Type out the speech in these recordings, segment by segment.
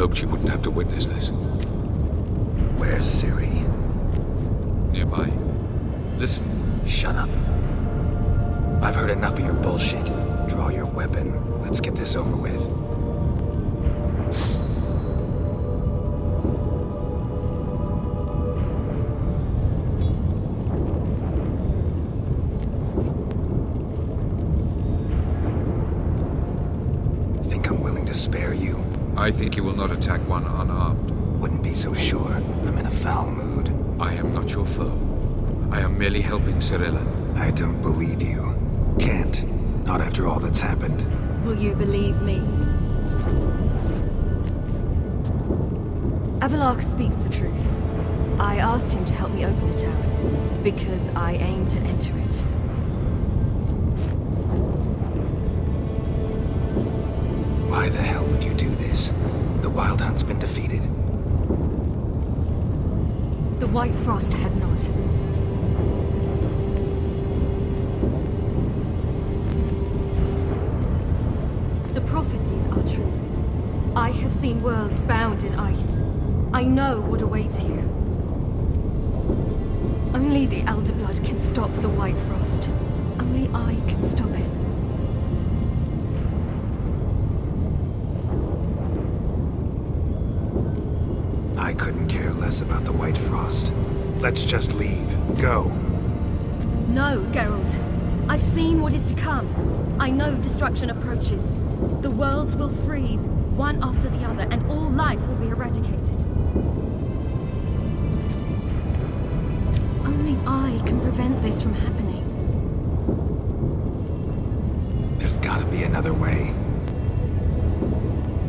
hoped you wouldn't have to witness this. Where's Ciri? Nearby. Listen. Shut up. I've heard enough of your bullshit. Draw your weapon. Let's get this over with. Think I'm willing to spare you? I think you will not attack one unarmed. Wouldn't be so sure. I'm in a foul mood. I am not your foe. I am merely helping Cirilla. I don't believe you. Can't. Not after all that's happened. Will you believe me? Avallac'h speaks the truth. I asked him to help me open the tower, because I aim to enter it. Why the hell would you do this? The Wild Hunt's been defeated. The White Frost has not. The prophecies are true. I have seen worlds bound in ice. I know what awaits you. Only the Elder Blood can stop the White Frost. Only I can stop it. I couldn't care less about the White Frost. Let's just leave. Go. No, Geralt. I've seen what is to come. I know destruction approaches. The worlds will freeze, one after the other, and all life will be eradicated. Only I can prevent this from happening. There's gotta be another way.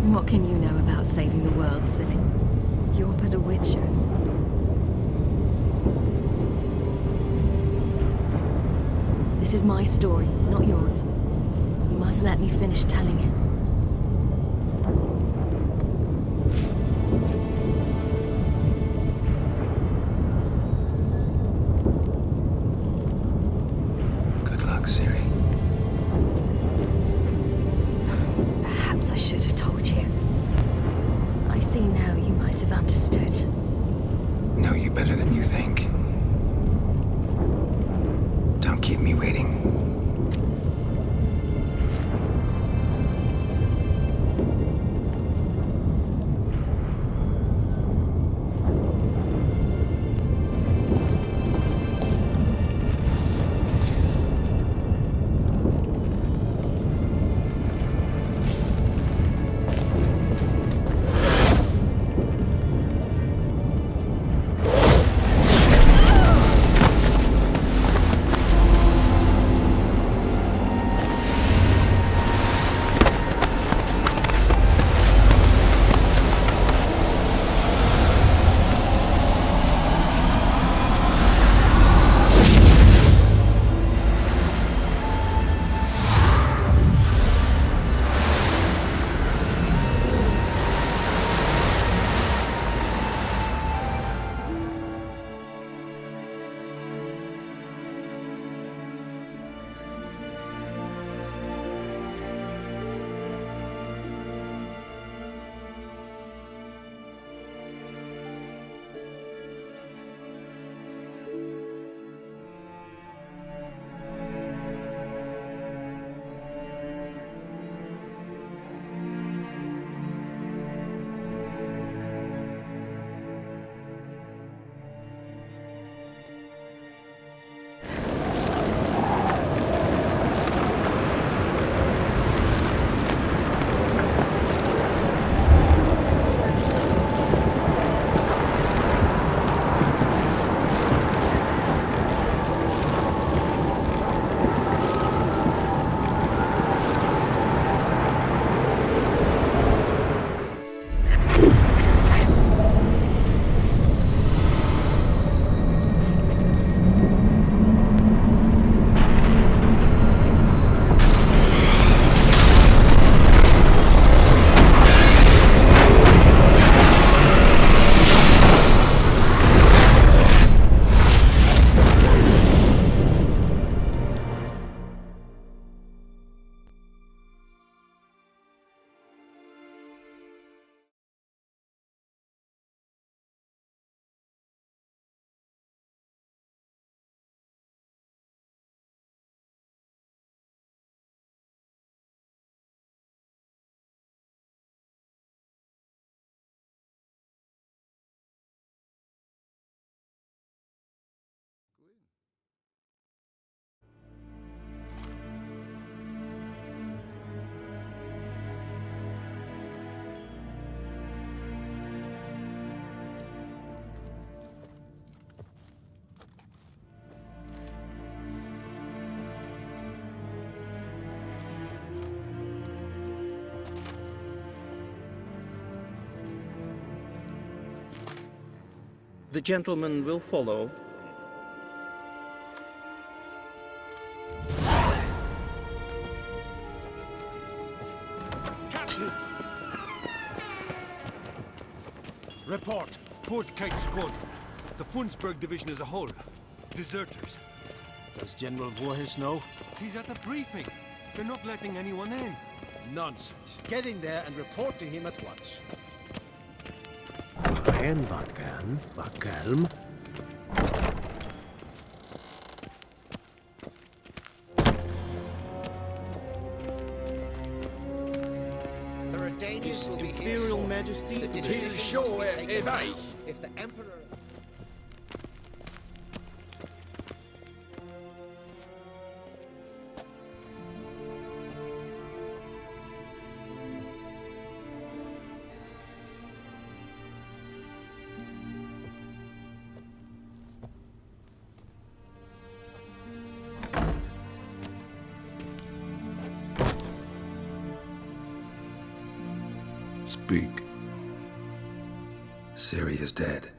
What can you know about saving the world, silly? You're but a witcher. This is my story, not yours. You must let me finish telling it. Good luck, Ciri. Perhaps I should have told you. I see now you might have understood. Know you better than you think. Don't keep me waiting. The gentleman will follow. Report. 4th Kite Squadron. The Funsberg Division as a whole. Deserters. Does General Voorhis know? He's at the briefing. They're not letting anyone in. Nonsense. Get in there and report to him at once. En wat kan, wat kalm. The Redanians will be here Imperial shortly. Majesty, The decision must be taken now. If the Emperor... Speak. Ciri is dead.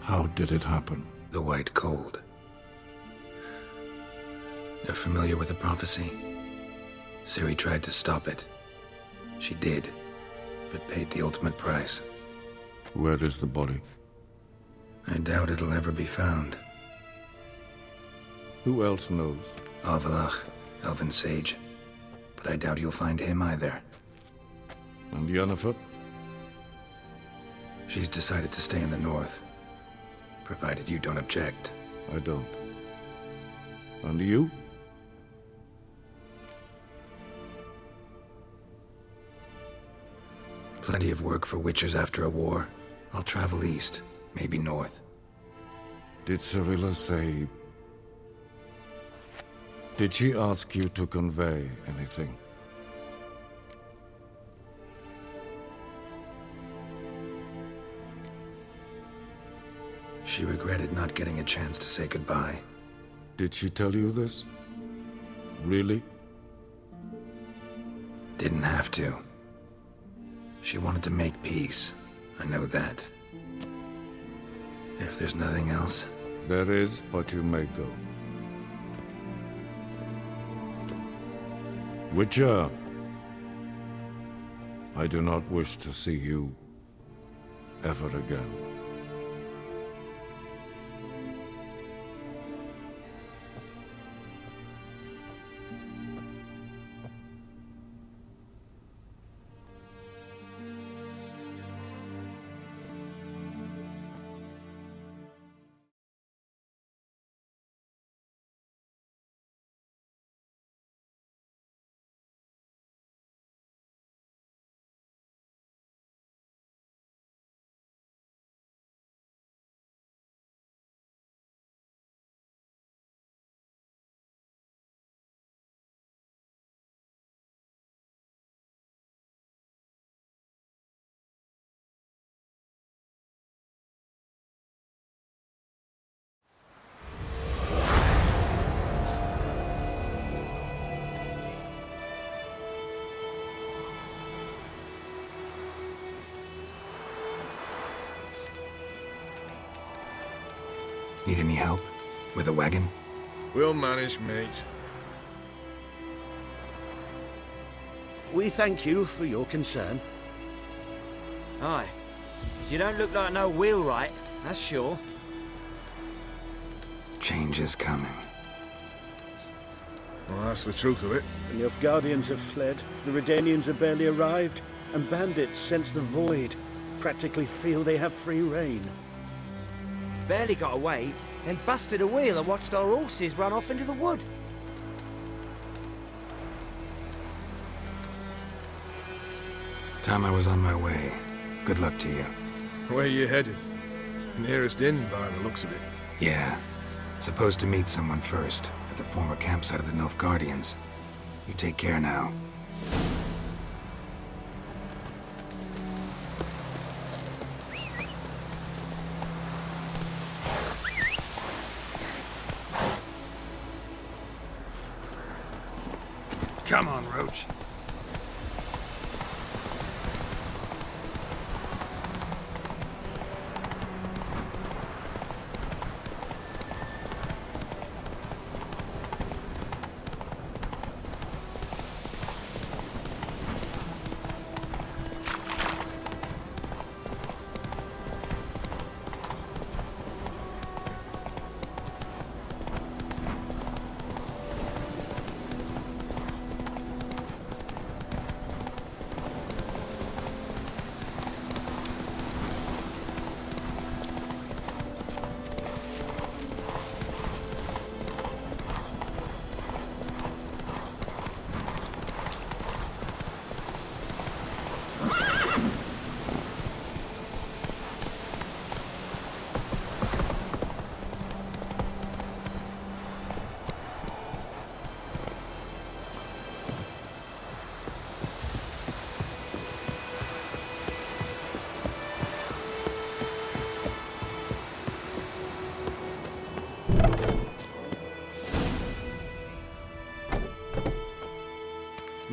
How did it happen? The White Cold. You're familiar with the prophecy? Ciri tried to stop it. She did, but paid the ultimate price. Where is the body? I doubt it'll ever be found. Who else knows? Avalach, Elven Sage. But I doubt you'll find him either. And Yennefer? She's decided to stay in the north. Provided you don't object. I don't. And you? Plenty of work for Witchers after a war. I'll travel east, maybe north. Did Cirilla say... Did she ask you to convey anything? She regretted not getting a chance to say goodbye. Did she tell you this? Really? Didn't have to. She wanted to make peace. I know that. If there's nothing else... There is, but you may go. Witcher, I do not wish to see you ever again. Need any help? With a wagon? We'll manage, mate. We thank you for your concern. Aye. 'Cause you don't look like no wheelwright, that's sure. Change is coming. Well, that's the truth of it. The Nilfgaardians have fled, the Redanians have barely arrived, and bandits sense the void. Practically feel they have free reign. Barely got away, then busted a wheel and watched our horses run off into the wood. Time I was on my way. Good luck to you. Where you headed? Nearest inn, by the looks of it. Yeah. Supposed to meet someone first, at the former campsite of the Nilfgaardians. You take care now. Come on, Roach.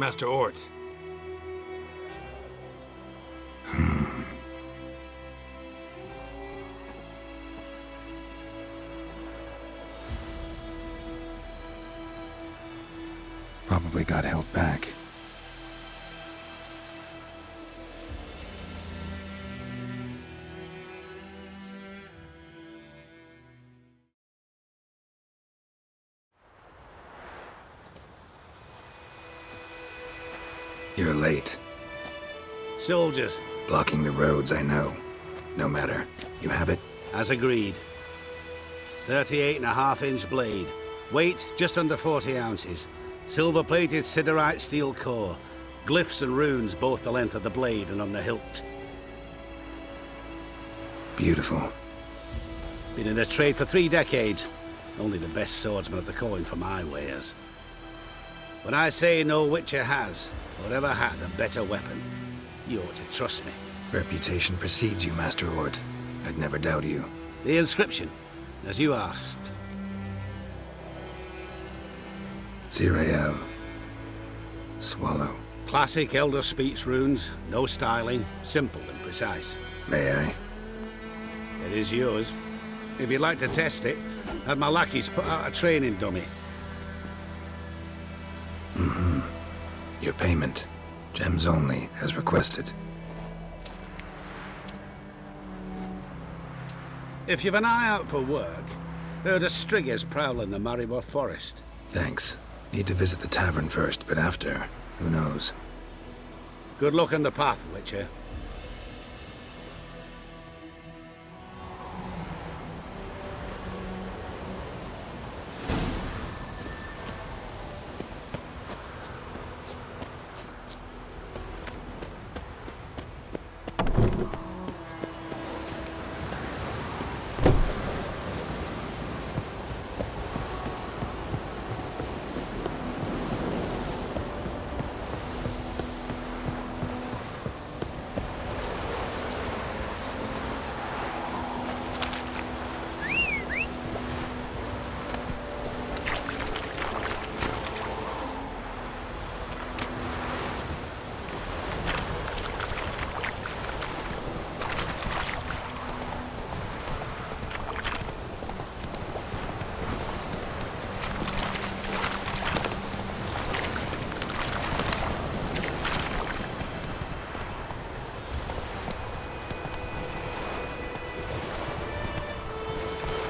Master Ort. Probably got held back. You're late. Soldiers. Blocking the roads, I know. No matter. You have it? As agreed. 38.5-inch blade. Weight just under 40 ounces. Silver-plated siderite steel core. Glyphs and runes both the length of the blade and on the hilt. Beautiful. Been in this trade for 3 decades. Only the best swordsman of the coin for my wares. When I say no Witcher has, or ever had, a better weapon, you ought to trust me. Reputation precedes you, Master Ort. I'd never doubt you. The inscription, as you asked. Zirael. Swallow. Classic Elder Speech runes, no styling, simple and precise. May I? It is yours. If you'd like to test it, have my lackeys put out a training dummy. Your payment. Gems only, as requested. If you've an eye out for work, heard of Striggers prowling the Maribor Forest. Thanks. Need to visit the tavern first, but after, who knows? Good luck on the path, Witcher.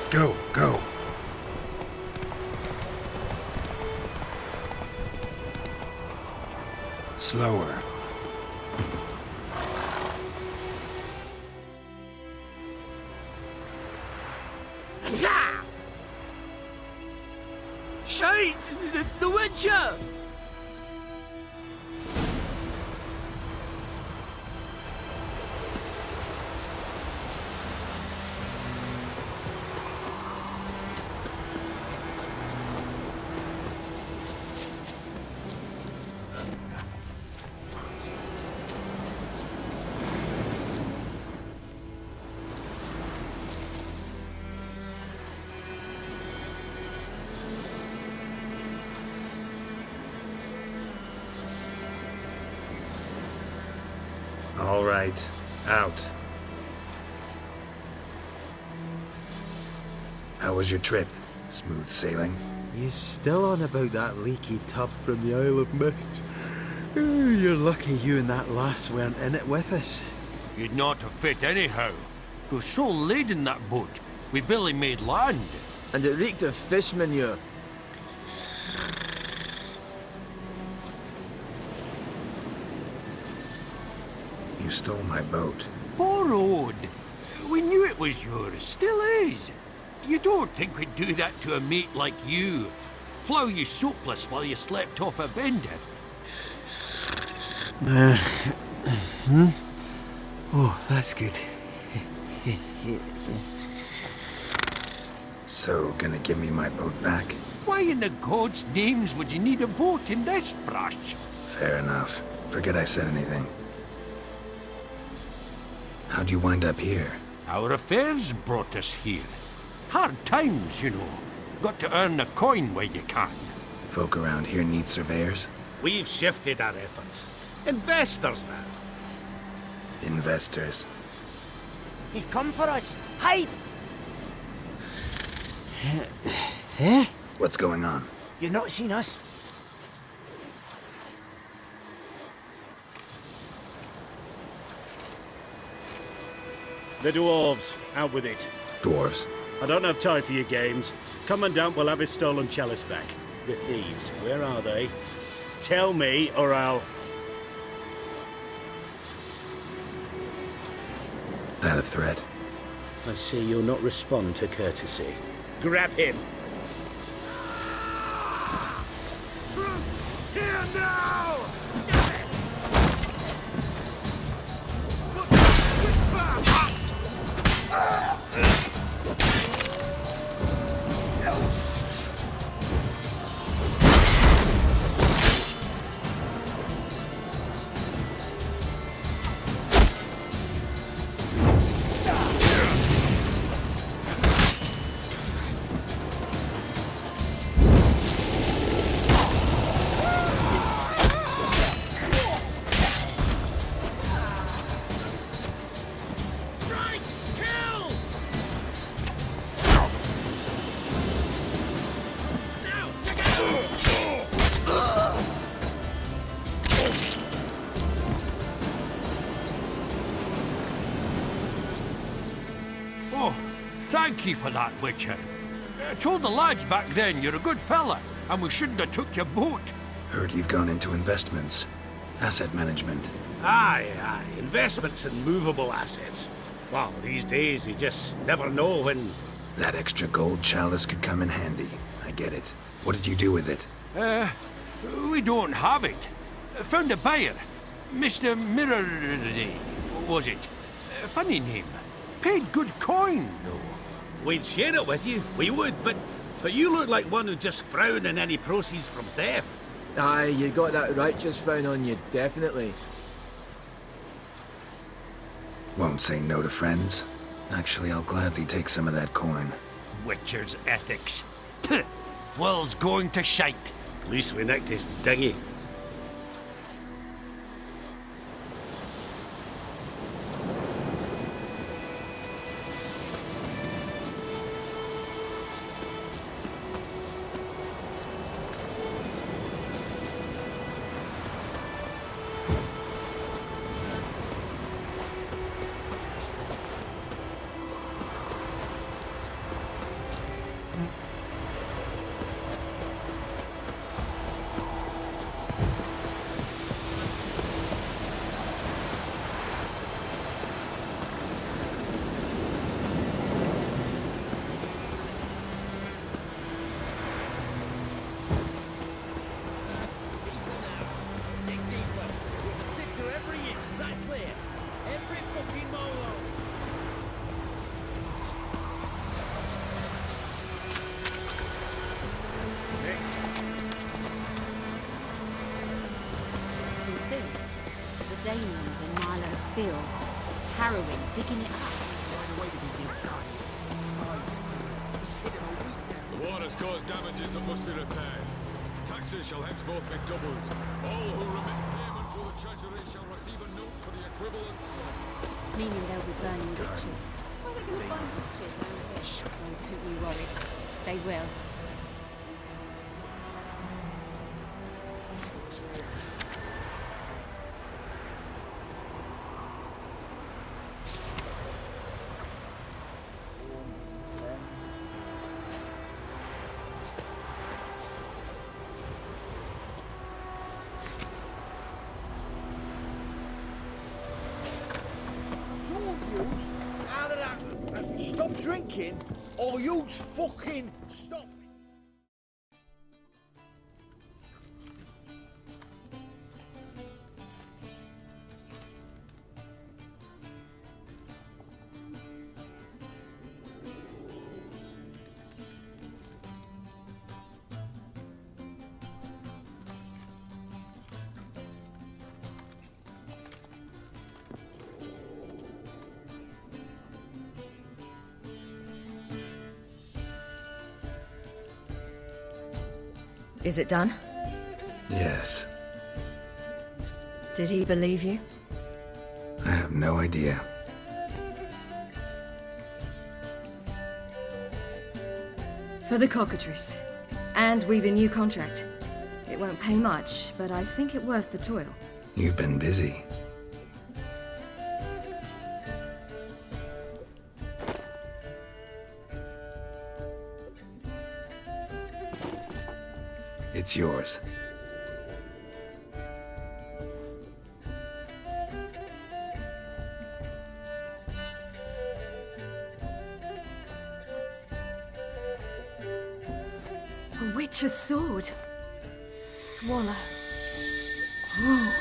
Go, go. Slower. Shite! The Witcher! All right. Out. How was your trip? Smooth sailing? You still on about that leaky tub from the Isle of Mist? Ooh, you're lucky you and that lass weren't in it with us. You'd not have fit anyhow. It was so laden, that boat. We barely made land. And it reeked of fish manure. You stole my boat. Borrowed. We knew it was yours. Still is. You don't think we'd do that to a mate like you? Plough you soapless while you slept off a bender? Oh, that's good. So, gonna give me my boat back? Why in the gods' names would you need a boat in this brush? Fair enough. Forget I said anything. How'd you wind up here? Our affairs brought us here. Hard times, you know. Got to earn a coin where you can. Folk around here need surveyors? We've shifted our efforts. Investors now. Investors. They've come for us. Hide! What's going on? You've not seen us? The dwarves. Out with it. Dwarves. I don't have time for your games. Commandant will have his stolen chalice back. The thieves, where are they? Tell me, or I'll... That a threat? I see you'll not respond to courtesy. Grab him! Here now! Oh, thank you for that, Witcher. I told the lads back then you're a good fella, and we shouldn't have took your boat. Heard you've gone into investments. Asset management. Aye. Investments in movable assets. Well, these days you just never know when... That extra gold chalice could come in handy. I get it. What did you do with it? We don't have it. Found a buyer. Mr. Mirror... was it? Funny name. Paid good coin, though. We'd share it with you. We would, but you look like one who'd just frown on any proceeds from theft. Aye, you got that righteous frown on you, definitely. Won't say no to friends. Actually, I'll gladly take some of that coin. Witcher's ethics. World's going to shite. At least we nicked his dinghy. The Daemons in Milo's field. Harrowing, digging it up. The war has caused damages that must be repaired. Taxes shall henceforth be doubled. All who remit payment to the treasury shall receive a note for the equivalent sum. Meaning they'll be burning riches. Where are they going to find riches? Oh, don't you worry. They will. Either stop drinking or you fucking stop. Is it done? Yes. Did he believe you? I have no idea. For the cockatrice. And we've a new contract. It won't pay much, but I think it worth the toil. You've been busy. It's yours. A witch's sword. Swallow. Oh,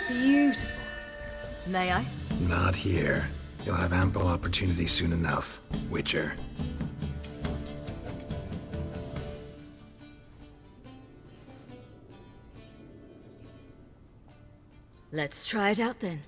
beautiful. May I? Not here. You'll have ample opportunity soon enough, Witcher. Let's try it out then.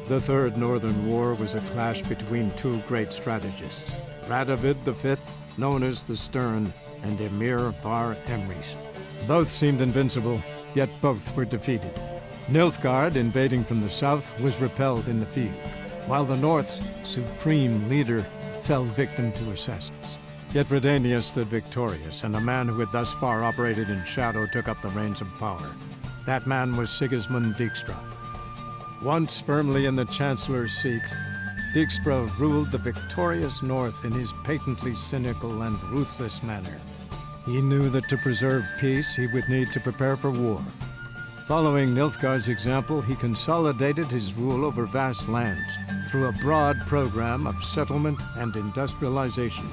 The Third Northern War was a clash between two great strategists, Radovid V, known as the Stern, and Emhyr var Emreis. Both seemed invincible, yet both were defeated. Nilfgaard, invading from the south, was repelled in the field, while the North's supreme leader fell victim to assassins. Yet Redania stood victorious, and a man who had thus far operated in shadow took up the reins of power. That man was Sigismund Dijkstra. Once firmly in the Chancellor's seat, Dijkstra ruled the victorious North in his patently cynical and ruthless manner. He knew that to preserve peace, he would need to prepare for war. Following Nilfgaard's example, he consolidated his rule over vast lands through a broad program of settlement and industrialization,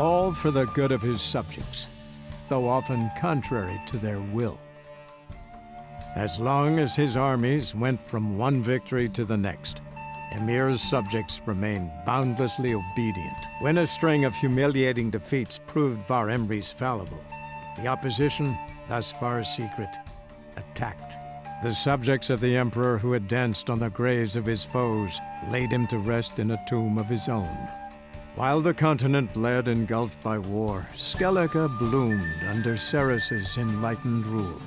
all for the good of his subjects, though often contrary to their will. As long as his armies went from one victory to the next, Emhyr's subjects remained boundlessly obedient. When a string of humiliating defeats proved var Emreis fallible, the opposition, thus far secret, attacked. The subjects of the Emperor who had danced on the graves of his foes laid him to rest in a tomb of his own. While the continent bled engulfed by war, Skellige bloomed under Ceres's enlightened rule.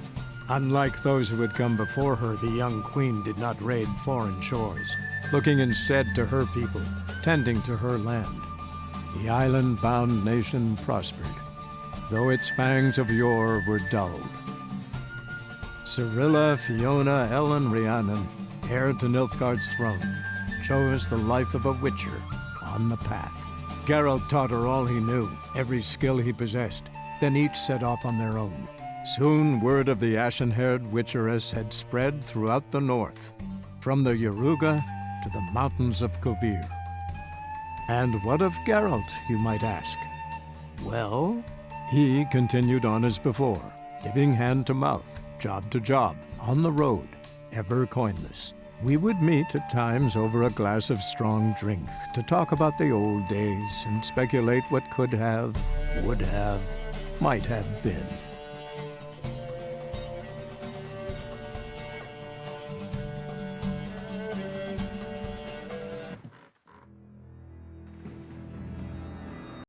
Unlike those who had come before her, the young queen did not raid foreign shores, looking instead to her people, tending to her land. The island-bound nation prospered, though its fangs of yore were dulled. Cirilla, Fiona, Ellen, Rhiannon, heir to Nilfgaard's throne, chose the life of a witcher on the path. Geralt taught her all he knew, every skill he possessed, then each set off on their own. Soon word of the ashen-haired witcheress had spread throughout the north, from the Yaruga to the mountains of Kovir. And what of Geralt, you might ask? Well, he continued on as before, giving hand to mouth, job to job, on the road, ever coinless. We would meet at times over a glass of strong drink to talk about the old days and speculate what could have, would have, might have been.